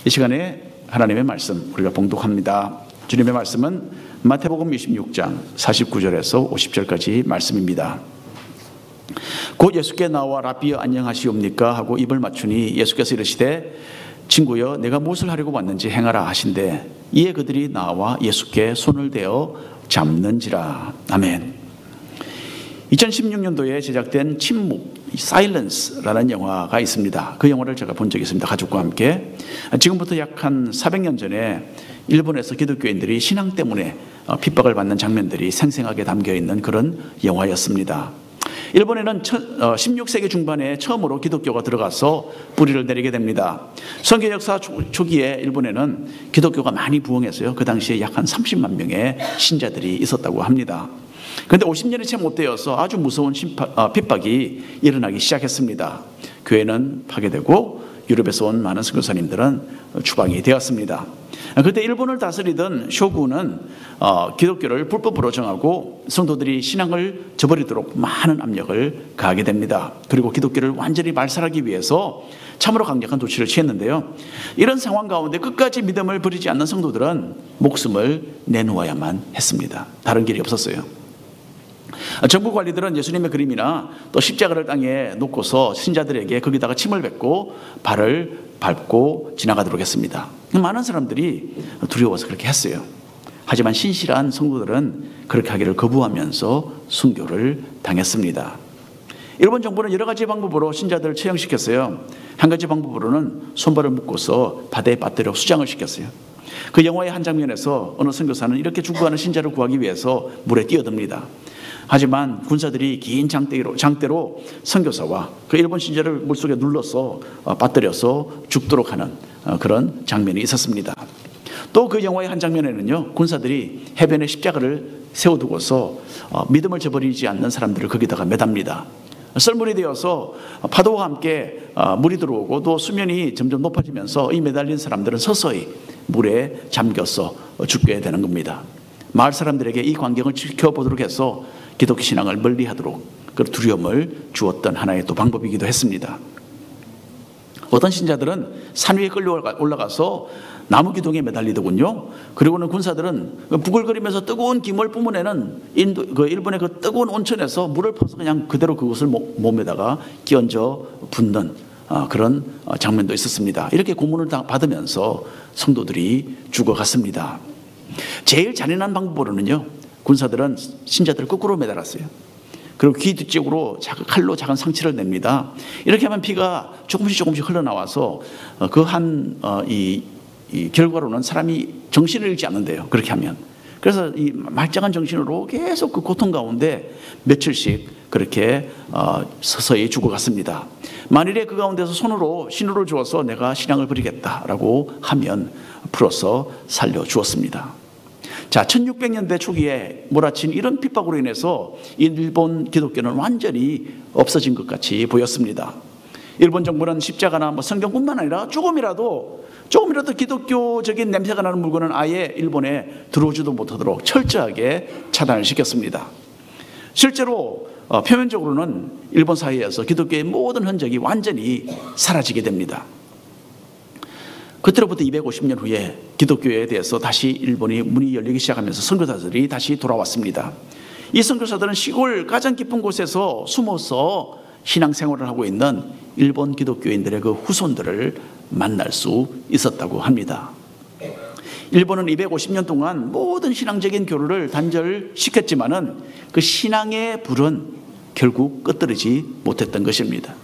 이 시간에 하나님의 말씀 우리가 봉독합니다. 주님의 말씀은 마태복음 26장 49절에서 50절까지 말씀입니다. 곧 예수께 나와 라비여 안녕하시옵니까 하고 입을 맞추니 예수께서 이르시되 친구여 내가 무엇을 하려고 왔는지 행하라 하신대 이에 그들이 나와 예수께 손을 대어 잡는지라. 아멘. 2016년도에 제작된 침묵, Silence라는 영화가 있습니다. 그 영화를 제가 본 적이 있습니다. 가족과 함께. 지금부터 약 한 400년 전에 일본에서 기독교인들이 신앙 때문에 핍박을 받는 장면들이 생생하게 담겨있는 그런 영화였습니다. 일본에는 16세기 중반에 처음으로 기독교가 들어가서 뿌리를 내리게 됩니다. 선교 역사 초기에 일본에는 기독교가 많이 부흥했어요. 그 당시에 약 한 30만 명의 신자들이 있었다고 합니다. 그런데 50년이 채 못 되어서 아주 무서운 핍박이 일어나기 시작했습니다. 교회는 파괴되고 유럽에서 온 많은 선교사님들은 추방이 되었습니다. 그때 일본을 다스리던 쇼군은 기독교를 불법으로 정하고 성도들이 신앙을 저버리도록 많은 압력을 가하게 됩니다. 그리고 기독교를 완전히 말살하기 위해서 참으로 강력한 조치를 취했는데요. 이런 상황 가운데 끝까지 믿음을 버리지 않는 성도들은 목숨을 내놓아야만 했습니다. 다른 길이 없었어요. 정부 관리들은 예수님의 그림이나 또 십자가를 땅에 놓고서 신자들에게 거기다가 침을 뱉고 발을 밟고 지나가도록 했습니다. 많은 사람들이 두려워서 그렇게 했어요. 하지만 신실한 성도들은 그렇게 하기를 거부하면서 순교를 당했습니다. 일본 정부는 여러 가지 방법으로 신자들을 처형시켰어요. 한 가지 방법으로는 손발을 묶어서 바다에 빠뜨려 수장을 시켰어요. 그 영화의 한 장면에서 어느 선교사는 이렇게 죽어가는 신자를 구하기 위해서 물에 뛰어듭니다. 하지만 군사들이 긴 장대로 선교사와 그 일본 신자를 물속에 눌러서 빠뜨려서 죽도록 하는 그런 장면이 있었습니다. 또 그 영화의 한 장면에는요, 군사들이 해변에 십자가를 세워두고서 믿음을 저버리지 않는 사람들을 거기다가 매답니다. 썰물이 되어서 파도와 함께 물이 들어오고 또 수면이 점점 높아지면서 이 매달린 사람들은 서서히 물에 잠겨서 죽게 되는 겁니다. 마을 사람들에게 이 광경을 지켜보도록 해서 기독교 신앙을 멀리하도록 그 두려움을 주었던 하나의 또 방법이기도 했습니다. 어떤 신자들은 산 위에 끌려 올라가서 나무 기둥에 매달리더군요. 그리고는 군사들은 부글거리면서 뜨거운 김을 뿜어내는 일본의 그 뜨거운 온천에서 물을 퍼서 그냥 그대로 그것을 몸에다가 끼얹어 붓는 그런 장면도 있었습니다. 이렇게 고문을 받으면서 성도들이 죽어갔습니다. 제일 잔인한 방법으로는요, 군사들은 신자들을 거꾸로 매달았어요. 그리고 귀 뒤쪽으로 칼로 작은 상처를 냅니다. 이렇게 하면 피가 조금씩 흘러나와서 이 결과로는 사람이 정신을 잃지 않는데요. 그렇게 하면. 그래서 이 말짱한 정신으로 계속 그 고통 가운데 며칠씩 그렇게 서서히 죽어갔습니다. 만일에 그 가운데서 손으로 신호를 주어서 내가 신앙을 버리겠다라고 하면 풀어서 살려주었습니다. 자, 1600년대 초기에 몰아친 이런 핍박으로 인해서 일본 기독교는 완전히 없어진 것 같이 보였습니다. 일본 정부는 십자가나 성경뿐만 아니라 조금이라도 기독교적인 냄새가 나는 물건은 아예 일본에 들어오지도 못하도록 철저하게 차단을 시켰습니다. 실제로 표면적으로는 일본 사회에서 기독교의 모든 흔적이 완전히 사라지게 됩니다. 그때로부터 250년 후에 기독교에 대해서 다시 일본이 문이 열리기 시작하면서 선교사들이 다시 돌아왔습니다. 이 선교사들은 시골 가장 깊은 곳에서 숨어서 신앙생활을 하고 있는 일본 기독교인들의 그 후손들을 만날 수 있었다고 합니다. 일본은 250년 동안 모든 신앙적인 교류를 단절시켰지만은 그 신앙의 불은 결국 끄트리지 못했던 것입니다.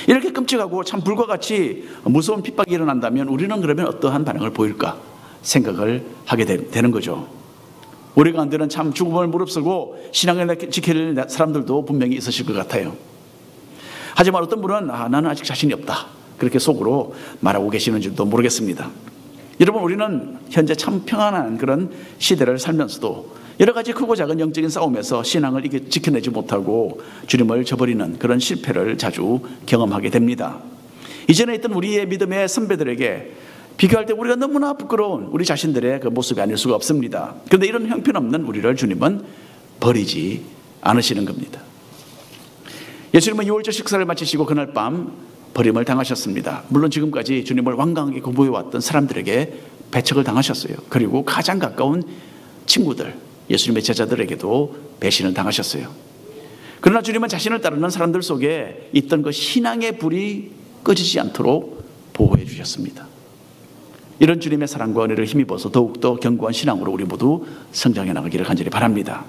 이렇게 끔찍하고 참 불과 같이 무서운 핍박이 일어난다면 우리는 그러면 어떠한 반응을 보일까 생각을 하게 되는 거죠. 우리 가운데는 참 죽음을 무릅쓰고 신앙을 지킬 사람들도 분명히 있으실 것 같아요. 하지만 어떤 분은 나는 아직 자신이 없다 그렇게 속으로 말하고 계시는지도 모르겠습니다. 여러분, 우리는 현재 참 평안한 그런 시대를 살면서도 여러 가지 크고 작은 영적인 싸움에서 신앙을 지켜내지 못하고 주님을 저버리는 그런 실패를 자주 경험하게 됩니다. 이전에 있던 우리의 믿음의 선배들에게 비교할 때 우리가 너무나 부끄러운 우리 자신들의 그 모습이 아닐 수가 없습니다. 그런데 이런 형편없는 우리를 주님은 버리지 않으시는 겁니다. 예수님은 유월절 식사를 마치시고 그날 밤 버림을 당하셨습니다. 물론 지금까지 주님을 완강하게 거부해왔던 사람들에게 배척을 당하셨어요. 그리고 가장 가까운 친구들, 예수님의 제자들에게도 배신을 당하셨어요. 그러나 주님은 자신을 따르는 사람들 속에 있던 그 신앙의 불이 꺼지지 않도록 보호해 주셨습니다. 이런 주님의 사랑과 은혜를 힘입어서 더욱더 견고한 신앙으로 우리 모두 성장해 나가기를 간절히 바랍니다.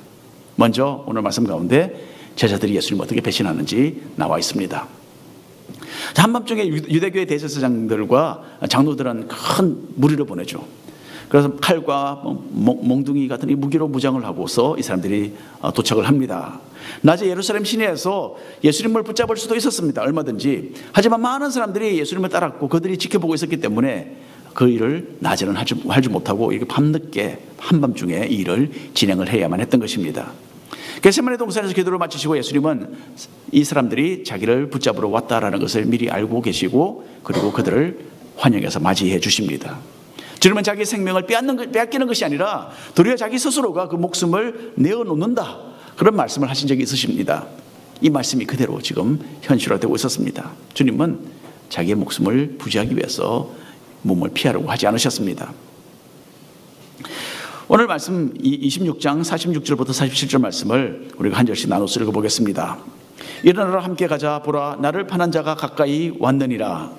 먼저 오늘 말씀 가운데 제자들이 예수님을 어떻게 배신하는지 나와 있습니다. 한밤중에 유대교의 대제사장들과 장로들은 큰 무리를 보내죠. 그래서 칼과 몽둥이 같은 이 무기로 무장을 하고서 이 사람들이 도착을 합니다. 낮에 예루살렘 시내에서 예수님을 붙잡을 수도 있었습니다. 얼마든지. 하지만 많은 사람들이 예수님을 따랐고 그들이 지켜보고 있었기 때문에 그 일을 낮에는 하지 못하고 이렇게 밤늦게 한밤중에 이 일을 진행을 해야만 했던 것입니다. 겟세마네 동산에서 기도를 마치시고 예수님은 이 사람들이 자기를 붙잡으러 왔다라는 것을 미리 알고 계시고 그리고 그들을 환영해서 맞이해 주십니다. 주님은 자기 생명을 빼앗기는 것이 아니라 도리어 자기 스스로가 그 목숨을 내어놓는다, 그런 말씀을 하신 적이 있으십니다. 이 말씀이 그대로 지금 현실화되고 있었습니다. 주님은 자기의 목숨을 부지하기 위해서 몸을 피하려고 하지 않으셨습니다. 오늘 말씀 26장 46절부터 47절 말씀을 우리가 한 절씩 나눠서 읽어보겠습니다. 일어나라 함께 가자. 보라 나를 파는 자가 가까이 왔느니라.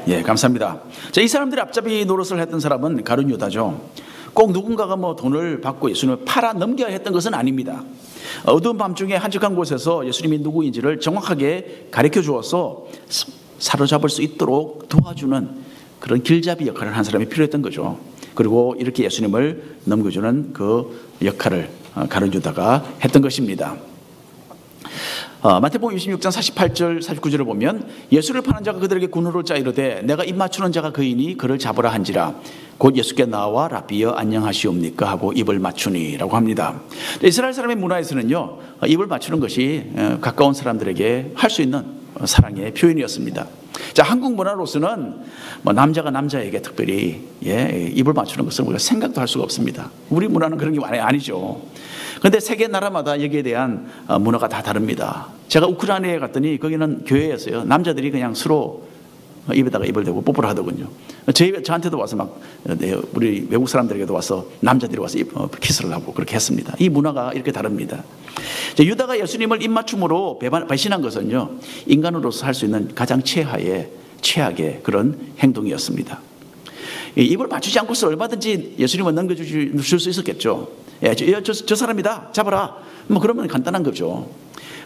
예, 감사합니다. 자, 이 사람들이 앞잡이 노릇을 했던 사람은 가룟 유다죠. 꼭 누군가가 돈을 받고 예수님을 팔아 넘겨야 했던 것은 아닙니다. 어두운 밤중에 한적한 곳에서 예수님이 누구인지를 정확하게 가르쳐 주어서 사로잡을 수 있도록 도와주는 그런 길잡이 역할을 한 사람이 필요했던 거죠. 그리고 이렇게 예수님을 넘겨주는 그 역할을 가룟 유다가 했던 것입니다. 마태복음 26장 48절 49절을 보면 예수를 파는 자가 그들에게 군으로 짜 이르되 내가 입 맞추는 자가 그이니 그를 잡으라 한지라. 곧 예수께 나와 라비여 안녕하시옵니까 하고 입을 맞추니라고 합니다. 이스라엘 사람의 문화에서는요, 입을 맞추는 것이 가까운 사람들에게 할 수 있는 사랑의 표현이었습니다. 자, 한국 문화로서는 남자가 남자에게 특별히 입을 맞추는 것은 우리가 생각도 할 수가 없습니다. 우리 문화는 그런 게 아니죠. 그런데 세계 나라마다 여기에 대한 문화가 다 다릅니다. 제가 우크라이나에 갔더니 거기는 교회에서요, 남자들이 그냥 서로 입에다가 입을 대고 뽀뽀를 하더군요. 저한테도 와서 우리 외국 사람들에게도 와서 남자들이 와서 키스를 하고 그렇게 했습니다. 이 문화가 이렇게 다릅니다. 유다가 예수님을 입맞춤으로 배신한 것은요, 인간으로서 할 수 있는 가장 최악의 그런 행동이었습니다. 입을 맞추지 않고서 얼마든지 예수님을 넘겨줄 수 있었겠죠. 저 사람이다, 잡아라, 그러면 간단한 거죠.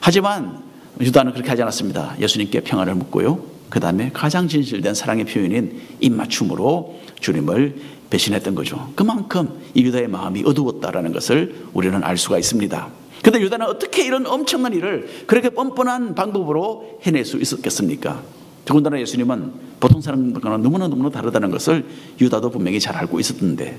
하지만 유다는 그렇게 하지 않았습니다. 예수님께 평안을 묻고요, 그 다음에 가장 진실된 사랑의 표현인 입맞춤으로 주님을 배신했던 거죠. 그만큼 이 유다의 마음이 어두웠다라는 것을 우리는 알 수가 있습니다. 그런데 유다는 어떻게 이런 엄청난 일을 그렇게 뻔뻔한 방법으로 해낼 수 있었겠습니까? 더군다나 예수님은 보통 사람들과는 너무나 다르다는 것을 유다도 분명히 잘 알고 있었는데,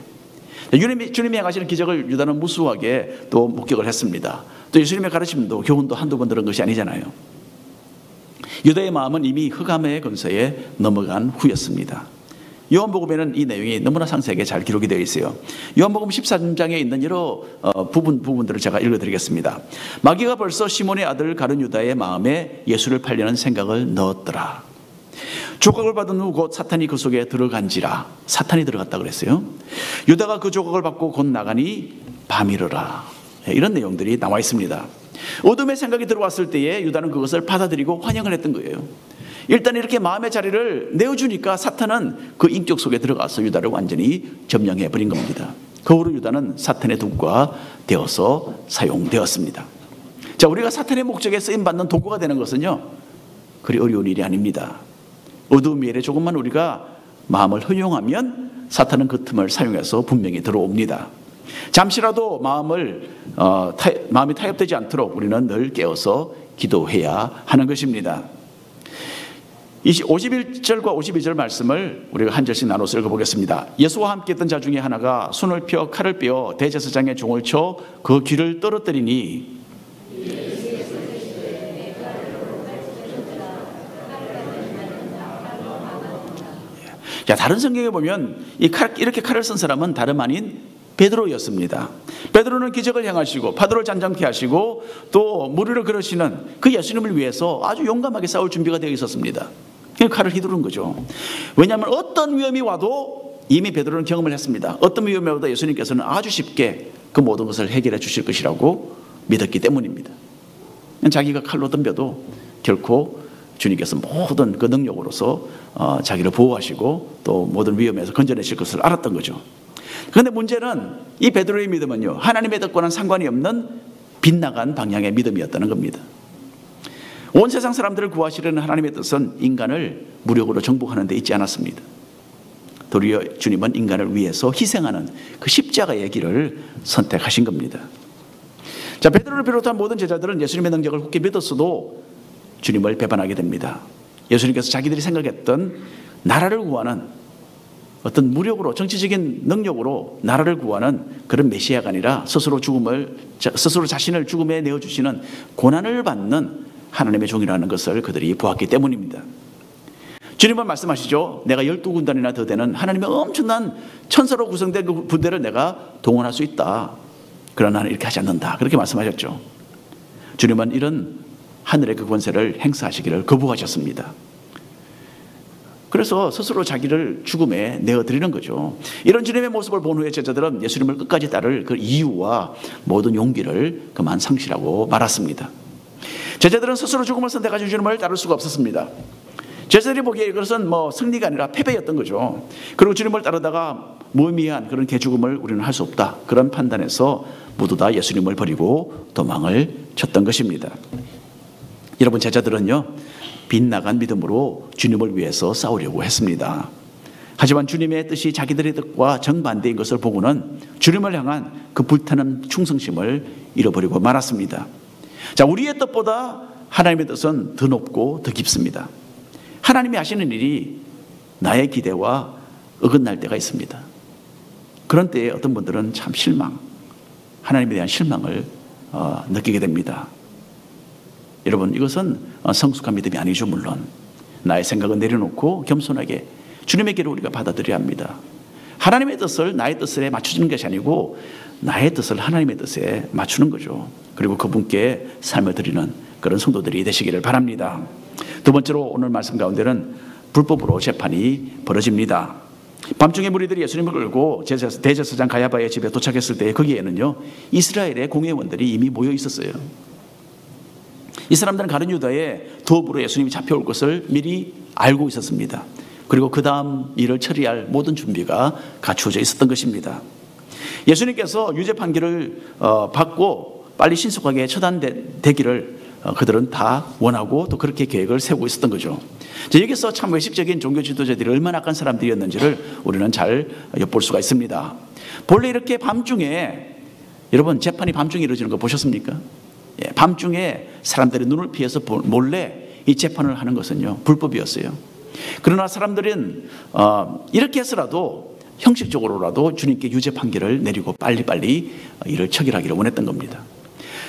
주님이 행하시는 기적을 유다는 무수하게 또 목격을 했습니다. 또 예수님의 가르침도 교훈도 한두 번 들은 것이 아니잖아요. 유다의 마음은 이미 흑암의 근서에 넘어간 후였습니다. 요한복음에는 이 내용이 너무나 상세하게 잘 기록이 되어 있어요. 요한복음 14장에 있는 여러 부분들을 제가 읽어드리겠습니다. 마귀가 벌써 시몬의 아들 가룟 유다의 마음에 예수를 팔려는 생각을 넣었더라. 조각을 받은 후 곧 사탄이 그 속에 들어간지라. 사탄이 들어갔다 그랬어요. 유다가 그 조각을 받고 곧 나가니 밤이러라. 이런 내용들이 나와 있습니다. 어둠의 생각이 들어왔을 때에 유다는 그것을 받아들이고 환영을 했던 거예요. 일단 이렇게 마음의 자리를 내어주니까 사탄은 그 인격 속에 들어가서 유다를 완전히 점령해버린 겁니다. 그 후로 유다는 사탄의 도구가 되어서 사용되었습니다. 자, 우리가 사탄의 목적에 쓰임받는 도구가 되는 것은요, 그리 어려운 일이 아닙니다. 어두운 일에 조금만 우리가 마음을 허용하면 사탄은 그 틈을 사용해서 분명히 들어옵니다. 잠시라도 마음이 타협되지 않도록 우리는 늘 깨어서 기도해야 하는 것입니다. 51절과 52절 말씀을 우리가 한 절씩 나눠서 읽어보겠습니다. 예수와 함께 했던 자 중에 하나가 손을 펴 칼을 빼어 대제사장의 종을 쳐 그 귀를 떨어뜨리니, 자, 다른 성경에 보면 이렇게 칼을 쓴 사람은 다름 아닌 베드로였습니다. 베드로는 기적을 행하시고 파도를 잠잠케 하시고 또 무리를 그르시는 그 예수님을 위해서 아주 용감하게 싸울 준비가 되어 있었습니다. 그 칼을 휘두른 거죠. 왜냐하면 어떤 위험이 와도 이미 베드로는 경험을 했습니다. 어떤 위험이 와도 예수님께서는 아주 쉽게 그 모든 것을 해결해 주실 것이라고 믿었기 때문입니다. 자기가 칼로 덤벼도 결코 주님께서 모든 그 능력으로서 자기를 보호하시고 또 모든 위험에서 건져내실 것을 알았던 거죠. 그런데 문제는 이 베드로의 믿음은요, 하나님의 뜻과는 상관이 없는 빗나간 방향의 믿음이었다는 겁니다. 온 세상 사람들을 구하시려는 하나님의 뜻은 인간을 무력으로 정복하는 데 있지 않았습니다. 도리어 주님은 인간을 위해서 희생하는 그 십자가의 길을 선택하신 겁니다. 자, 베드로를 비롯한 모든 제자들은 예수님의 능력을 굳게 믿었어도 주님을 배반하게 됩니다. 예수님께서 자기들이 생각했던 나라를 구하는 어떤 무력으로 정치적인 능력으로 나라를 구하는 그런 메시아가 아니라 스스로 자신을 죽음에 내어주시는 고난을 받는 하나님의 종이라는 것을 그들이 보았기 때문입니다. 주님은 말씀하시죠. 내가 12군단이나 더 되는 하나님의 엄청난 천사로 구성된 그 군대를 내가 동원할 수 있다. 그러나 나는 이렇게 하지 않는다. 그렇게 말씀하셨죠. 주님은 이런 하늘의 그 권세를 행사하시기를 거부하셨습니다. 그래서 스스로 자기를 죽음에 내어드리는 거죠. 이런 주님의 모습을 본 후에 제자들은 예수님을 끝까지 따를 그 이유와 모든 용기를 그만 상실하고 말았습니다. 제자들은 스스로 죽음을 선택하신 주님을 따를 수가 없었습니다. 제자들이 보기에 이것은 승리가 아니라 패배였던 거죠. 그리고 주님을 따르다가 무의미한 그런 개죽음을 우리는 할 수 없다. 그런 판단에서 모두 다 예수님을 버리고 도망을 쳤던 것입니다. 여러분, 제자들은요, 빗나간 믿음으로 주님을 위해서 싸우려고 했습니다. 하지만 주님의 뜻이 자기들의 뜻과 정반대인 것을 보고는 주님을 향한 그 불타는 충성심을 잃어버리고 말았습니다. 자, 우리의 뜻보다 하나님의 뜻은 더 높고 더 깊습니다. 하나님이 하시는 일이 나의 기대와 어긋날 때가 있습니다. 그런 때에 어떤 분들은 참 하나님에 대한 실망을 느끼게 됩니다. 여러분, 이것은 성숙한 믿음이 아니죠. 물론 나의 생각은 내려놓고 겸손하게 주님의 길을 우리가 받아들여야 합니다. 하나님의 뜻을 나의 뜻에 맞추는 것이 아니고 나의 뜻을 하나님의 뜻에 맞추는 거죠. 그리고 그분께 삶을 드리는 그런 성도들이 되시기를 바랍니다. 두 번째로 오늘 말씀 가운데는 불법으로 재판이 벌어집니다. 밤중에 무리들이 예수님을 끌고 대제사장 가야바의 집에 도착했을 때 거기에는요, 이스라엘의 공회원들이 이미 모여 있었어요. 이 사람들은 가룟 유다에 도읍으로 예수님이 잡혀올 것을 미리 알고 있었습니다. 그리고 그 다음 일을 처리할 모든 준비가 갖추어져 있었던 것입니다. 예수님께서 유죄 판결을 받고 빨리 신속하게 처단되기를 그들은 다 원하고 또 그렇게 계획을 세우고 있었던 거죠. 여기서 참 외식적인 종교 지도자들이 얼마나 악한 사람들이었는지를 우리는 잘 엿볼 수가 있습니다. 본래 이렇게 밤중에, 여러분, 재판이 밤중에 이루어지는 거 보셨습니까? 밤중에 사람들이 눈을 피해서 몰래 이 재판을 하는 것은요, 불법이었어요. 그러나 사람들은 이렇게 해서라도 형식적으로라도 주님께 유죄 판결을 내리고 빨리빨리 이를 처결하기를 원했던 겁니다.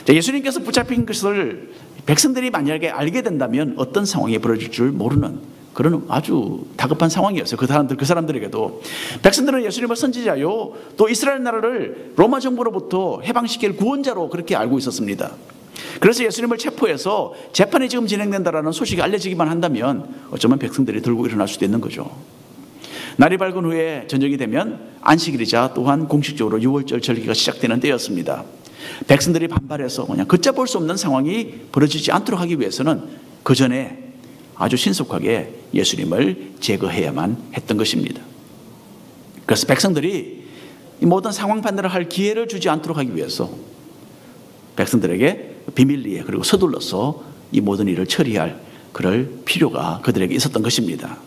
예수님께서 붙잡힌 것을 백성들이 만약에 알게 된다면 어떤 상황이 벌어질 줄 모르는 그런 아주 다급한 상황이었어요. 그 사람들에게도. 백성들은 예수님을 선지자요, 또 이스라엘 나라를 로마 정부로부터 해방시킬 구원자로 그렇게 알고 있었습니다. 그래서 예수님을 체포해서 재판이 지금 진행된다라는 소식이 알려지기만 한다면 어쩌면 백성들이 들고 일어날 수도 있는 거죠. 날이 밝은 후에 저녁이 되면 안식일이자 또한 공식적으로 6월절 절기가 시작되는 때였습니다. 백성들이 반발해서 그냥 걷잡을 수 없는 상황이 벌어지지 않도록 하기 위해서는 그 전에 아주 신속하게 예수님을 제거해야만 했던 것입니다. 그래서 백성들이 이 모든 상황 판단을 할 기회를 주지 않도록 하기 위해서 백성들에게 비밀리에 그리고 서둘러서 이 모든 일을 처리할 그럴 필요가 그들에게 있었던 것입니다.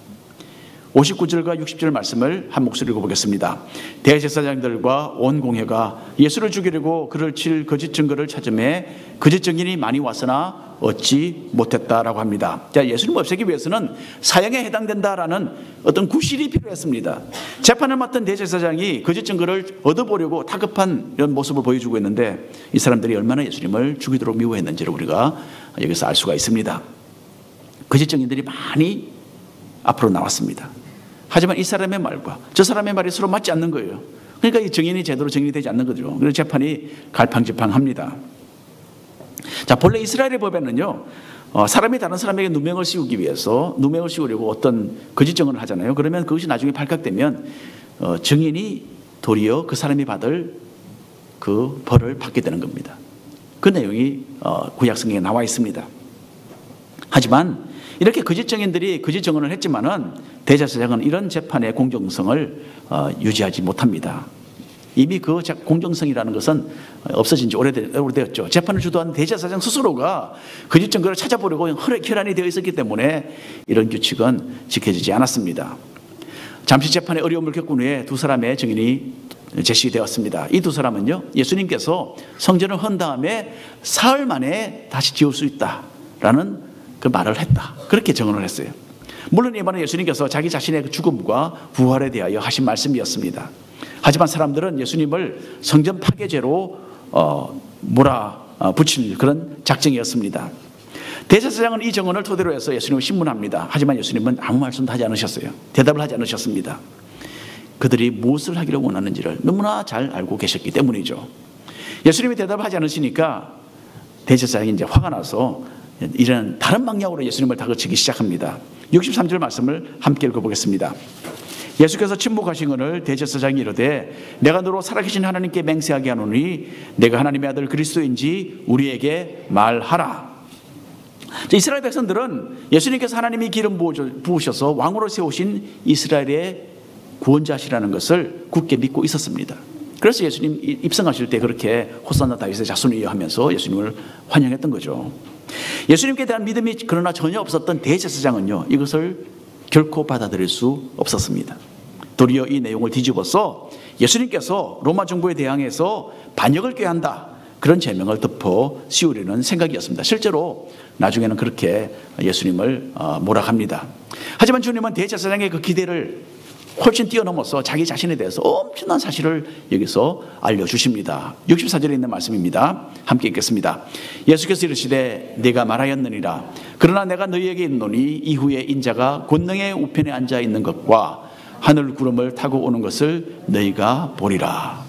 59절과 60절 말씀을 한 목소리로 읽어보겠습니다. 대제사장들과 온 공회가 예수를 죽이려고 그를 칠 거짓 증거를 찾음에 거짓 증인이 많이 왔으나 얻지 못했다라고 합니다. 자, 예수님을 없애기 위해서는 사형에 해당된다라는 어떤 구실이 필요했습니다. 재판을 맡은 대제사장이 거짓 증거를 얻어보려고 다급한 이런 모습을 보여주고 있는데 이 사람들이 얼마나 예수님을 죽이도록 미워했는지를 우리가 여기서 알 수가 있습니다. 거짓 증인들이 많이 앞으로 나왔습니다. 하지만 이 사람의 말과 저 사람의 말이 서로 맞지 않는 거예요. 그러니까 이 증인이 제대로 정리되지 않는 거죠. 그래서 재판이 갈팡질팡합니다. 자, 본래 이스라엘의 법에는요, 사람이 다른 사람에게 누명을 씌우기 위해서 누명을 씌우려고 어떤 거짓 증언을 하잖아요. 그러면 그것이 나중에 발각되면 증인이 도리어 그 사람이 받을 그 벌을 받게 되는 겁니다. 그 내용이 구약 성경에 나와 있습니다. 하지만 이렇게 거짓 증인들이 거짓 증언을 했지만은 대제사장은 이런 재판의 공정성을 유지하지 못합니다. 이미 그 공정성이라는 것은 없어진 지 오래되었죠. 재판을 주도한 대제사장 스스로가 거짓 증거를 찾아보려고 혈안이 되어 있었기 때문에 이런 규칙은 지켜지지 않았습니다. 잠시 재판의 어려움을 겪은 후에 두 사람의 증인이 제시되었습니다. 이 두 사람은요, 예수님께서 성전을 헌 다음에 사흘 만에 다시 지을 수 있다라는 그 말을 했다. 그렇게 증언을 했어요. 물론 이 말은 예수님께서 자기 자신의 죽음과 부활에 대하여 하신 말씀이었습니다. 하지만 사람들은 예수님을 성전 파괴죄로 몰아붙일 그런 작정이었습니다. 대제사장은 이 증언을 토대로 해서 예수님을 신문합니다. 하지만 예수님은 아무 말씀도 하지 않으셨어요. 대답을 하지 않으셨습니다. 그들이 무엇을 하기를 원하는지를 너무나 잘 알고 계셨기 때문이죠. 예수님이 대답을 하지 않으시니까 대제사장이 이제 화가 나서 이런 다른 방향으로 예수님을 다그치기 시작합니다. 63절 말씀을 함께 읽어보겠습니다. 예수께서 침묵하시거늘 대제사장이 이르되 내가 너로 살아계신 하나님께 맹세하게 하노니 내가 하나님의 아들 그리스도인지 우리에게 말하라. 이스라엘 백성들은 예수님께서 하나님이 기름 부으셔서 왕으로 세우신 이스라엘의 구원자시라는 것을 굳게 믿고 있었습니다. 그래서 예수님 입성하실 때 그렇게 호산나 다윗의 자손이여 하면서 예수님을 환영했던 거죠. 예수님께 대한 믿음이 그러나 전혀 없었던 대제사장은요, 이것을 결코 받아들일 수 없었습니다. 도리어 이 내용을 뒤집어서 예수님께서 로마 정부에 대항해서 반역을 꾀한다, 그런 제명을 덮어 씌우려는 생각이었습니다. 실제로 나중에는 그렇게 예수님을 몰아갑니다. 하지만 주님은 대제사장의 그 기대를 훨씬 뛰어넘어서 자기 자신에 대해서 엄청난 사실을 여기서 알려주십니다. 64절에 있는 말씀입니다. 함께 읽겠습니다. 예수께서 이르시되 내가 말하였느니라. 그러나 내가 너희에게 있노니 이후에 인자가 권능의 우편에 앉아 있는 것과 하늘 구름을 타고 오는 것을 너희가 보리라.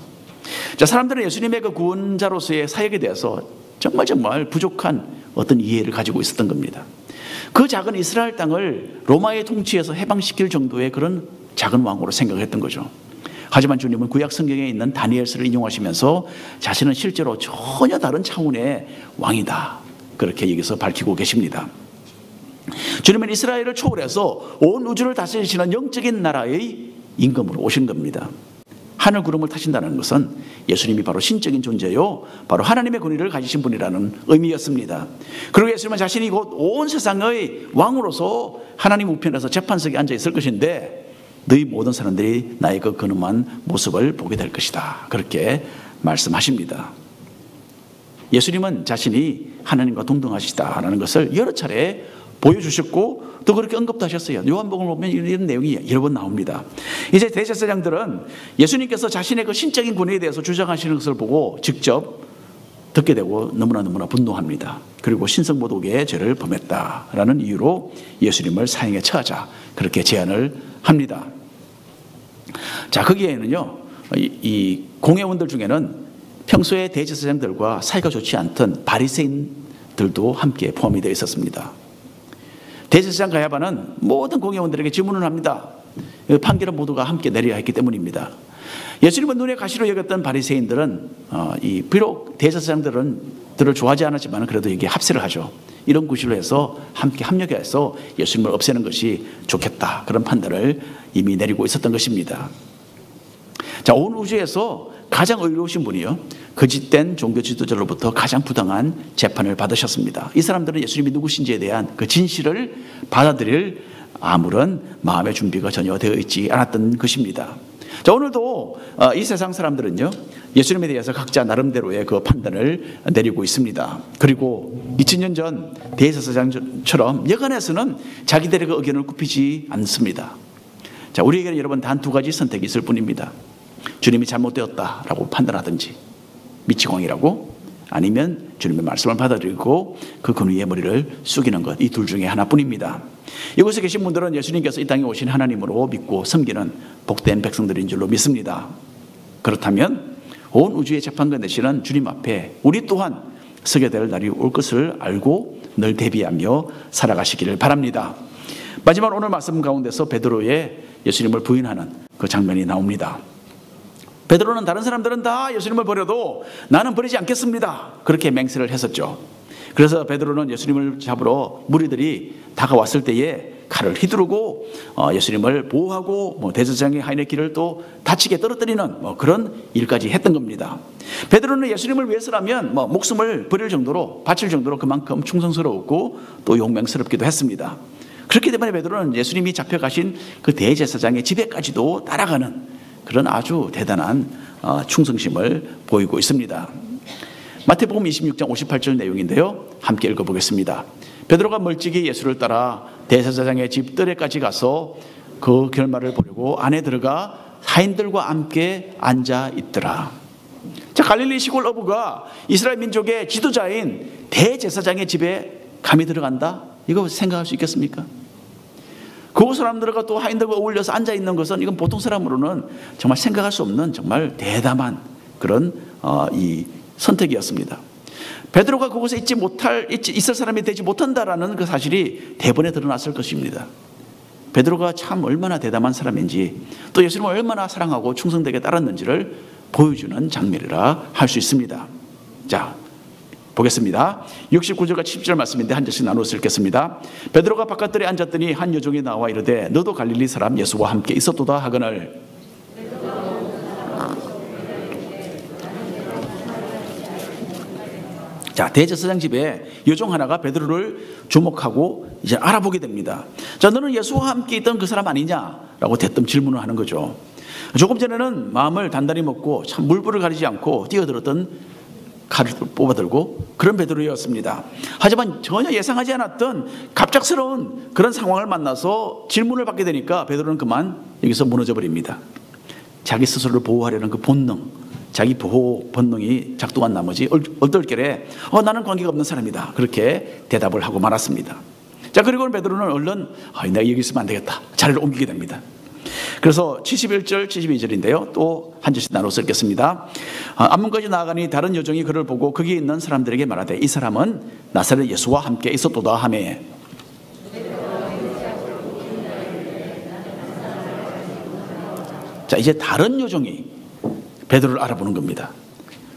자, 사람들은 예수님의 그 구원자로서의 사역에 대해서 정말 부족한 어떤 이해를 가지고 있었던 겁니다. 그 작은 이스라엘 땅을 로마의 통치에서 해방시킬 정도의 그런 작은 왕으로 생각했던 거죠. 하지만 주님은 구약 성경에 있는 다니엘서를 인용하시면서 자신은 실제로 전혀 다른 차원의 왕이다, 그렇게 여기서 밝히고 계십니다. 주님은 이스라엘을 초월해서 온 우주를 다스리시는 영적인 나라의 임금으로 오신 겁니다. 하늘 구름을 타신다는 것은 예수님이 바로 신적인 존재요, 바로 하나님의 권위를 가지신 분이라는 의미였습니다. 그리고 예수님은 자신이 곧 온 세상의 왕으로서 하나님 우편에서 재판석에 앉아 있을 것인데 너희 모든 사람들이 나의 그 근엄한 모습을 보게 될 것이다, 그렇게 말씀하십니다. 예수님은 자신이 하나님과 동등하시다라는 것을 여러 차례 보여주셨고 또 그렇게 언급도 하셨어요. 요한복음을 보면 이런 내용이 여러 번 나옵니다. 이제 대제사장들은 예수님께서 자신의 그 신적인 권위에 대해서 주장하시는 것을 보고 직접 듣게 되고 너무나 분노합니다. 그리고 신성모독의 죄를 범했다라는 이유로 예수님을 사형에 처하자, 그렇게 제안을 합니다. 자, 거기에는요, 이 공회원들 중에는 평소에 대제사장들과 사이가 좋지 않던 바리새인들도 함께 포함이 되어 있었습니다. 대제사장 가야바는 모든 공회원들에게 질문을 합니다. 판결은 모두가 함께 내려야 했기 때문입니다. 예수님은 눈에 가시로 여겼던 바리새인들은 비록 대제사장들을 좋아하지 않았지만 그래도 이게 합세를 하죠. 이런 구실로 해서 함께 합력해서 예수님을 없애는 것이 좋겠다, 그런 판단을 이미 내리고 있었던 것입니다. 자, 온 우주에서 가장 의로우신 분이요, 거짓된 종교 지도자로부터 가장 부당한 재판을 받으셨습니다. 이 사람들은 예수님이 누구신지에 대한 그 진실을 받아들일 아무런 마음의 준비가 전혀 되어 있지 않았던 것입니다. 자, 오늘도 이 세상 사람들은요, 예수님에 대해서 각자 나름대로의 그 판단을 내리고 있습니다. 그리고 2000년 전 대제사장처럼 여간에서는 자기들의 그 의견을 굽히지 않습니다. 자, 우리에게는 여러분 단 두 가지 선택이 있을 뿐입니다. 주님이 잘못되었다라고 판단하든지, 미치광이라고, 아니면 주님의 말씀을 받아들이고 그 근위의 머리를 숙이는 것, 이 둘 중에 하나뿐입니다. 이곳에 계신 분들은 예수님께서 이 땅에 오신 하나님으로 믿고 섬기는 복된 백성들인 줄로 믿습니다. 그렇다면 온 우주의 재판관 되시는 주님 앞에 우리 또한 서게 될 날이 올 것을 알고 늘 대비하며 살아가시기를 바랍니다. 마지막 오늘 말씀 가운데서 베드로의 예수님을 부인하는 그 장면이 나옵니다. 베드로는 다른 사람들은 다 예수님을 버려도 나는 버리지 않겠습니다, 그렇게 맹세를 했었죠. 그래서 베드로는 예수님을 잡으러 무리들이 다가왔을 때에 칼을 휘두르고 예수님을 보호하고 대제사장의 하인의 길을 또 다치게 떨어뜨리는 그런 일까지 했던 겁니다. 베드로는 예수님을 위해서라면 목숨을 버릴 정도로, 바칠 정도로 그만큼 충성스러웠고 또 용맹스럽기도 했습니다. 그렇기 때문에 베드로는 예수님이 잡혀가신 그 대제사장의 집에까지도 따라가는 그런 아주 대단한 충성심을 보이고 있습니다. 마태복음 26장 58절 내용인데요, 함께 읽어보겠습니다. 베드로가 멀찍이 예수를 따라 대제사장의 집 뜰에까지 가서 그 결말을 보려고 안에 들어가 하인들과 함께 앉아 있더라. 자, 갈릴리 시골 어부가 이스라엘 민족의 지도자인 대제사장의 집에 감히 들어간다? 이거 생각할 수 있겠습니까? 그 사람들과 또 하인들과 어울려서 앉아 있는 것은 이건 보통 사람으로는 정말 생각할 수 없는 정말 대담한 그런 이 선택이었습니다. 베드로가 그곳에 있을 사람이 되지 못한다라는 그 사실이 대번에 드러났을 것입니다. 베드로가 참 얼마나 대담한 사람인지, 또 예수님을 얼마나 사랑하고 충성되게 따랐는지를 보여주는 장면이라 할 수 있습니다. 자, 보겠습니다. 69절과 70절 말씀인데 한 절씩 나누어서 읽겠습니다. 베드로가 바깥들에 앉았더니 한 여종이 나와 이르되 너도 갈릴리 사람 예수와 함께 있었도다 하거늘. 자, 대제사장 집에 여종 하나가 베드로를 주목하고 이제 알아보게 됩니다. 자, 너는 예수와 함께 있던 그 사람 아니냐라고 대뜸 질문을 하는 거죠. 조금 전에는 마음을 단단히 먹고 참 물불을 가리지 않고 뛰어들었던 칼을 뽑아들고 그런 베드로였습니다. 하지만 전혀 예상하지 않았던 갑작스러운 그런 상황을 만나서 질문을 받게 되니까 베드로는 그만 여기서 무너져 버립니다. 자기 스스로를 보호하려는 그 본능, 자기 보호 본능이 작동한 나머지 얼떨결에 나는 관계가 없는 사람이다, 그렇게 대답을 하고 말았습니다. 자, 그리고 베드로는 얼른 내가 여기 있으면 안 되겠다, 자리를 옮기게 됩니다. 그래서 71절 72절인데요 또 한 절씩 나눠서 읽겠습니다. 앞문까지 나아가니 다른 여종이 그를 보고 거기 있는 사람들에게 말하되 이 사람은 나사렛 예수와 함께 있었도다 하매. 자, 이제 다른 여종이 베드로를 알아보는 겁니다.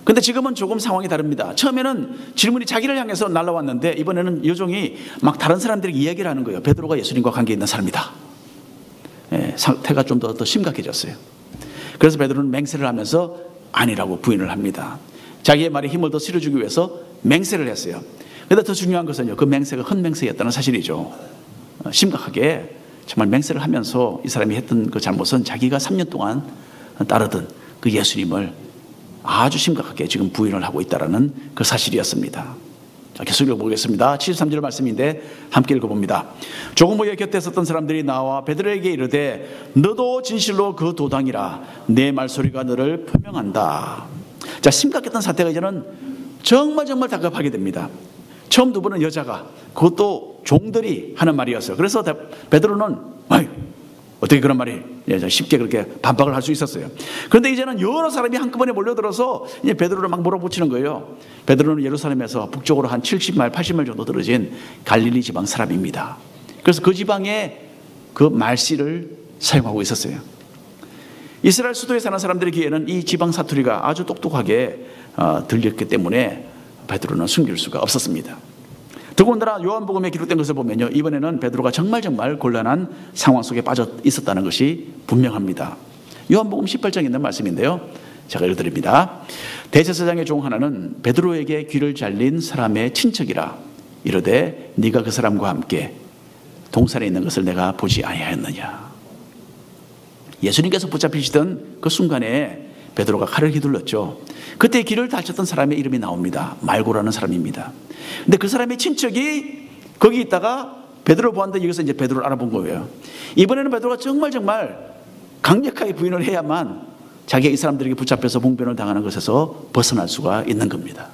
근데 지금은 조금 상황이 다릅니다. 처음에는 질문이 자기를 향해서 날라왔는데 이번에는 여종이 막 다른 사람들에게 이야기를 하는 거예요. 베드로가 예수님과 관계 있는 사람이다. 상태가 좀 더 심각해졌어요. 그래서 베드로는 맹세를 하면서 아니라고 부인을 합니다. 자기의 말에 힘을 더 실어주기 위해서 맹세를 했어요. 그런데 더 중요한 것은요, 그 맹세가 헛맹세였다는 사실이죠. 심각하게 정말 맹세를 하면서 이 사람이 했던 그 잘못은 자기가 3년 동안 따르던 그 예수님을 아주 심각하게 지금 부인을 하고 있다는 그 사실이었습니다. 자, 계속 읽어보겠습니다. 73절 말씀인데 함께 읽어봅니다. 조금 후에 곁에 섰던 사람들이 나와 베드로에게 이르되 너도 진실로 그 도당이라 내 말소리가 너를 표명한다. 자, 심각했던 사태가 이제는 정말 다급하게 됩니다. 처음 두 번은 여자가, 그것도 종들이 하는 말이었어요. 그래서 베드로는 어떻게 그런 말이 쉽게 그렇게 반박을 할 수 있었어요. 그런데 이제는 여러 사람이 한꺼번에 몰려들어서 이제 베드로를 막 몰아붙이는 거예요. 베드로는 예루살렘에서 북쪽으로 한 70마일 80마일 정도 떨어진 갈릴리 지방 사람입니다. 그래서 그 지방에 그 말씨를 사용하고 있었어요. 이스라엘 수도에 사는 사람들의 귀에는 이 지방 사투리가 아주 똑똑하게 들렸기 때문에 베드로는 숨길 수가 없었습니다. 더군다나 요한복음에 기록된 것을 보면요, 이번에는 베드로가 정말 곤란한 상황 속에 빠져 있었다는 것이 분명합니다. 요한복음 18장에 있는 말씀인데요, 제가 읽어드립니다. 대제사장의 종 하나는 베드로에게 귀를 잘린 사람의 친척이라 이르되 네가 그 사람과 함께 동산에 있는 것을 내가 보지 아니하였느냐. 예수님께서 붙잡히시던 그 순간에 베드로가 칼을 휘둘렀죠. 그때 길을 다쳤던 사람의 이름이 나옵니다. 말고라는 사람입니다. 근데 그 사람의 친척이 거기 있다가 베드로 보았는데 여기서 이제 베드로를 알아본 거예요. 이번에는 베드로가 정말 강력하게 부인을 해야만 자기가 이 사람들에게 붙잡혀서 봉변을 당하는 것에서 벗어날 수가 있는 겁니다.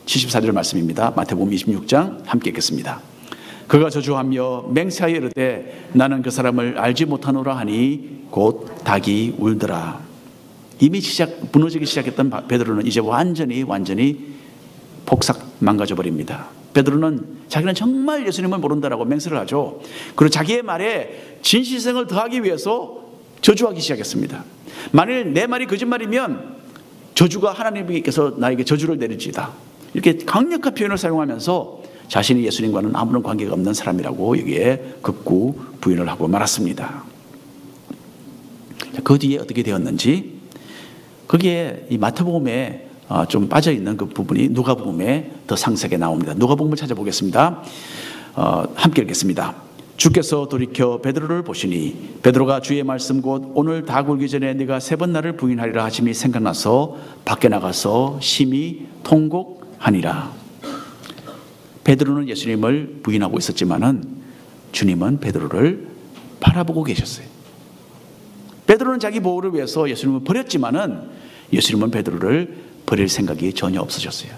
74절 말씀입니다. 마태복음 26장 함께 읽겠습니다. 그가 저주하며 맹세하여 이르되 나는 그 사람을 알지 못하노라 하니 곧 닭이 울더라. 이미 무너지기 시작했던 베드로는 이제 완전히 폭삭 망가져 버립니다. 베드로는 자기는 정말 예수님을 모른다라고 맹세를 하죠. 그리고 자기의 말에 진실성을 더하기 위해서 저주하기 시작했습니다. 만일 내 말이 거짓말이면 저주가 하나님께서 나에게 저주를 내릴지다. 이렇게 강력한 표현을 사용하면서 자신이 예수님과는 아무런 관계가 없는 사람이라고 여기에 극구 부인을 하고 말았습니다. 그 뒤에 어떻게 되었는지, 거기에 이 마태복음에 좀 빠져있는 그 부분이 누가복음에 더 상세하게 나옵니다. 누가복음을 찾아보겠습니다. 함께 읽겠습니다. 주께서 돌이켜 베드로를 보시니 베드로가 주의 말씀 곧 오늘 다 굴기 전에 네가 3번 나를 부인하리라 하심이 생각나서 밖에 나가서 심히 통곡하니라. 베드로는 예수님을 부인하고 있었지만은 주님은 베드로를 바라보고 계셨어요. 베드로는 자기 보호를 위해서 예수님을 버렸지만은 예수님은 베드로를 버릴 생각이 전혀 없으셨어요.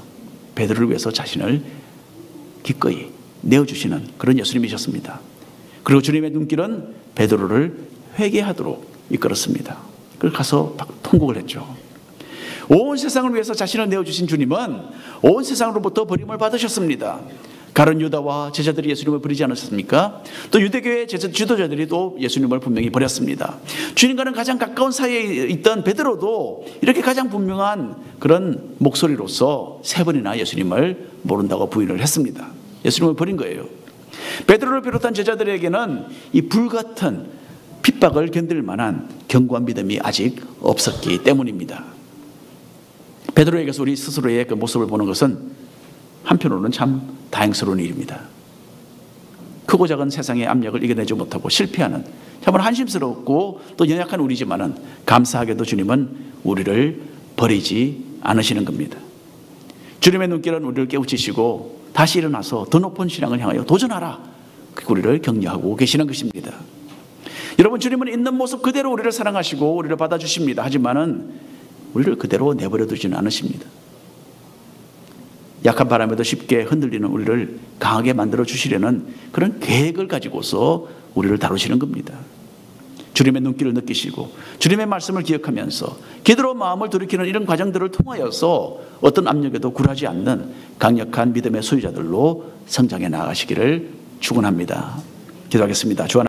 베드로를 위해서 자신을 기꺼이 내어주시는 그런 예수님이셨습니다. 그리고 주님의 눈길은 베드로를 회개하도록 이끌었습니다. 그래서 가서 통곡을 했죠. 온 세상을 위해서 자신을 내어주신 주님은 온 세상으로부터 버림을 받으셨습니다. 가룟 유다와 제자들이 예수님을 버리지 않으셨습니까? 또 유대교의 지도자들이 또 예수님을 분명히 버렸습니다. 주님과는 가장 가까운 사이에 있던 베드로도 이렇게 가장 분명한 그런 목소리로서 3번이나 예수님을 모른다고 부인을 했습니다. 예수님을 버린 거예요. 베드로를 비롯한 제자들에게는 이 불같은 핍박을 견딜 만한 견고한 믿음이 아직 없었기 때문입니다. 베드로에게서 우리 스스로의 그 모습을 보는 것은 한편으로는 참 다행스러운 일입니다. 크고 작은 세상의 압력을 이겨내지 못하고 실패하는 정말 한심스럽고 또 연약한 우리지만은 감사하게도 주님은 우리를 버리지 않으시는 겁니다. 주님의 눈길은 우리를 깨우치시고 다시 일어나서 더 높은 신앙을 향하여 도전하라, 우리를 격려하고 계시는 것입니다. 여러분, 주님은 있는 모습 그대로 우리를 사랑하시고 우리를 받아주십니다. 하지만은 우리를 그대로 내버려 두지는 않으십니다. 약한 바람에도 쉽게 흔들리는 우리를 강하게 만들어 주시려는 그런 계획을 가지고서 우리를 다루시는 겁니다. 주님의 눈길을 느끼시고 주님의 말씀을 기억하면서 기도로 마음을 돌이키는 이런 과정들을 통하여서 어떤 압력에도 굴하지 않는 강력한 믿음의 소유자들로 성장해 나가시기를 축원합니다. 기도하겠습니다. 주 하나님,